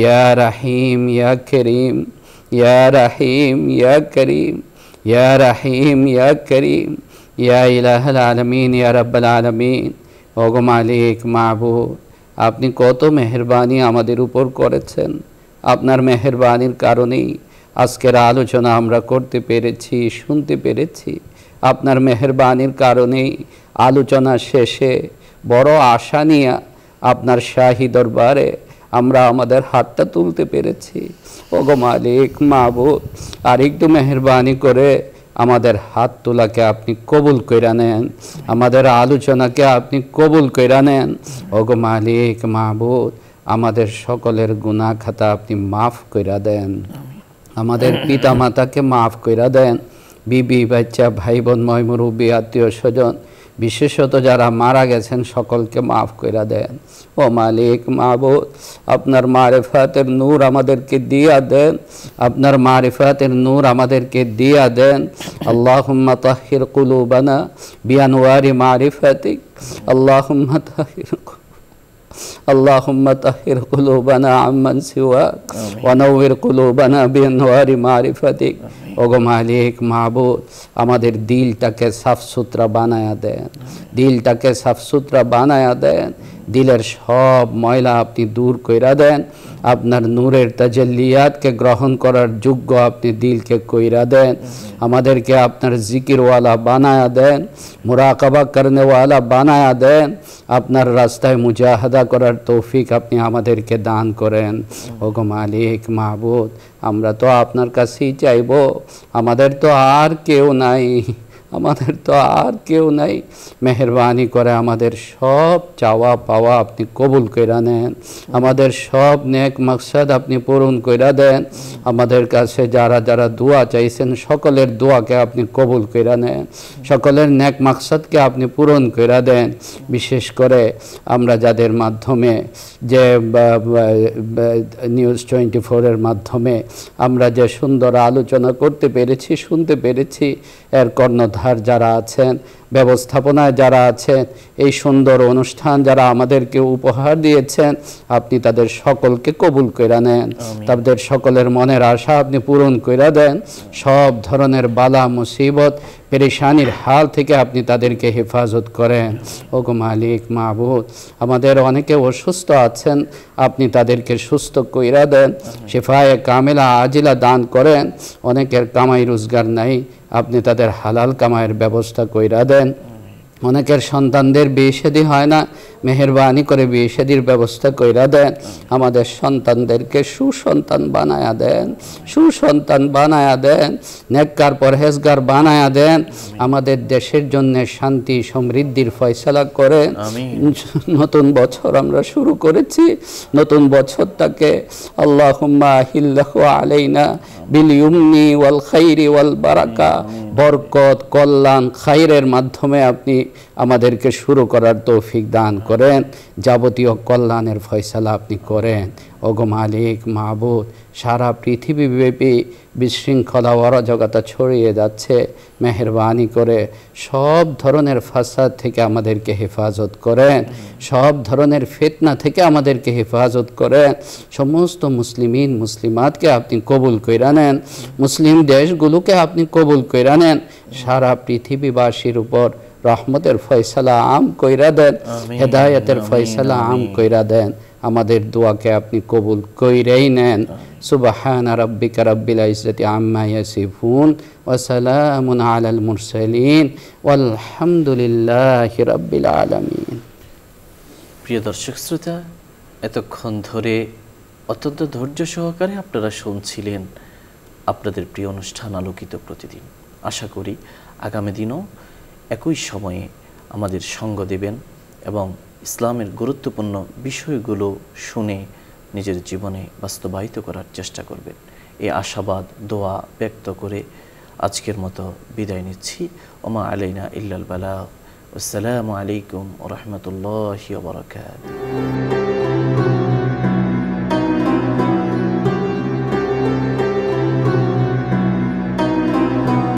ইয়া রহিম ইয়া করিম ইয়া রহিম ইয়া করিম ইয়া রহিম ইয়া করিম ইয়া ইলাহাল আলামিন ইয়া রাব্বাল আলামিন। ওগো মালিক মাবুদ, আপনি কত মেহেরবানি আমাদের উপর করেছেন। আপনার মেহেরবানির কারণেই আজকের আলোচনা আমরা করতে পেরেছি, শুনতে পেরেছি। আপনার মেহেরবানির কারণেই আলোচনা শেষে বড় আশা নিয়ে আপনার শাহী দরবারে আমরা আমাদের হাতটা তুলতে পেরেছি। ওগো মালিক মাবুদ, আর একটু মেহেরবানি করে আমাদের হাত তোলাকে আপনি কবুল কইরা নেন, আমাদের আলোচনাকে আপনি কবুল কইরা নেন। ওগো মালিক মাবুদ, আমাদের সকলের গুনাহ খাতা আপনি মাফ কইরা দেন, আমাদের পিতা মাতাকে মাফ কইরা দেন, বিবি বাচ্চা ভাই বোন ময় মুরব্বী আত্মীয় স্বজন বিশেষত যারা মারা গেছেন সকলকে মাফ কইরা দেন। ও মালিক মাবুদ, আপনার মারিফাতের নূর আমাদেরকে দিয়া দেন, আপনার মারিফাতের নূর আমাদেরকে দিয়া দেন। আল্লাহুম্মা তাহহির কুলুবানা বিআনওয়ারি মারিফাতিক আল্লাহুম্মা তাহহির اللهم طهر قلوبنا عمن سواك ونور قلوبنا بأنوار معرفتك। ওগো মালিক মাবুদ, আমাদের দিলটাকে সাফ সুতরা বানায়া দেন, দিলটাকে সাফ সুতরা বানায়া দেন, দিলের সব ময়লা আপনি দূর কইরা দেন। আপনার নূরের তাজাল্লিয়াতকে গ্রহণ করার যোগ্য আপনি দিলকে কইরা দেন। আমাদেরকে আপনার জিকিরওয়ালা বানায়া দেন, মুরাকাবা করনেওয়ালা বানায়া দেন। আপনার রাস্তায় মুজাহাদা করার তৌফিক আপনি আমাদেরকে দান করেন। ওগো মালিক মাবুদ, আমরা তো আপনার কাছেই চাইব, আমাদের তো আর কেউ নাই, আমাদের তো আর কেউ নাই। মেহেরবানি করে আমাদের সব চাওয়া পাওয়া আপনি কবুল কইরা নেন, আমাদের সব নেক মাকসাদ আপনি পূরণ কইরা দেন। আমাদের কাছে যারা যারা দোয়া চাইছেন সকলের দোয়াকে আপনি কবুল কইরা নেন, সকলের নেক মাকসাদকে আপনি পূরণ কইরা দেন। বিশেষ করে আমরা যাদের মাধ্যমে যে নিউজ 24-এর মাধ্যমে আমরা যে সুন্দর আলোচনা করতে পেরেছি, শুনতে পেরেছি, এর কর্ণধার যারা আছেন, ব্যবস্থাপনায় যারা আছেন, এই সুন্দর অনুষ্ঠান যারা আমাদেরকে উপহার দিয়েছেন, আপনি তাদের সকলকে কবুল কইরা নেন, তাদের সকলের মনের আশা আপনি পূরণ কইরা দেন। সব ধরনের বালা মুসিবত পেরেশানির হাল থেকে আপনি তাদেরকে হেফাজত করেন। ওগো মালিক মাবুদ, আমাদের অনেকে অসুস্থ আছেন, আপনি তাদেরকে সুস্থ কইরা দেন, শিফায়ে কামেলা আজিলা দান করেন। অনেকের কামাই রোজগার নাই, আপনি তাদের হালাল কামাইয়ের ব্যবস্থা কইরা দেন। অনেকের সন্তানদের বিয়ে শাদী হয় না, মেহেরবানি করে বিয়ে শাদীর ব্যবস্থা কইরা দেন। আমাদের সন্তানদেরকে সুসন্তান বানায়া দেন, সুসন্তান বানায়া দেন, নেককার পরহেজগার বানায়া দেন। আমাদের দেশের জন্য শান্তি সমৃদ্ধির ফয়সালা করেন। নতুন বছর আমরা শুরু করেছি, নতুন বছরটাকে আল্লাহুম্মা আহিল্লাহু আলাইনা বিল ইউমনি ওয়াল খাইরি ওয়াল বারাকা, বরকত কল্যাণ খাইরের মাধ্যমে আপনি আমাদেরকে শুরু করার তৌফিক দান করেন, যাবতীয় কল্যাণের ফয়সালা আপনি করেন। ওগো মালিক মাবুদ, সারা পৃথিবীব্যাপী বিশৃঙ্খলা অরাজকতা ছড়িয়ে যাচ্ছে, মেহেরবানি করে সব ধরনের ফাসাদ থেকে আমাদেরকে হেফাজত করেন, সব ধরনের ফিতনা থেকে আমাদেরকে হেফাজত করেন। সমস্ত মুসলিমিন মুসলিমাতকে আপনি কবুল কইরা নেন, মুসলিম দেশগুলোকে আপনি কবুল কইরা নেন। সারা পৃথিবীবাসীর উপর রহমতের ফয়সালা আম কইরা দেন, হেদায়েতের ফয়সালা আম কইরা দেন। আমাদের দোয়াকে আপনি কবুল কইরাই নেন। সুবহান রাব্বিকা রাব্বিল ইজ্জাতি আম্মা ইয়াসিফুন ওয়া সালামুন আলাল মুরসালিন ওয়ালহামদুলিল্লাহি রাব্বিল আলামিন। প্রিয় দর্শক শ্রোতা, এতক্ষণ ধরে অত্যন্ত ধৈর্য সহকারে আপনারা শুনছিলেন আপনাদের প্রিয় অনুষ্ঠান আলোকিত প্রতিদিন। আশা করি আগামী দিনও একই সময়ে আমাদের সঙ্গ দেবেন এবং ইসলামের গুরুত্বপূর্ণ বিষয়গুলো শুনে নিজের জীবনে বাস্তবায়িত করার চেষ্টা করবেন। এই আশাবাদ দোয়া ব্যক্ত করে আজকের মতো বিদায় নিচ্ছি। ওমা আলাইনা ইল্লাল বালাগ। আসসালামু আলাইকুম ওয়া রাহমাতুল্লাহি ওয়া বারাকাতুহু।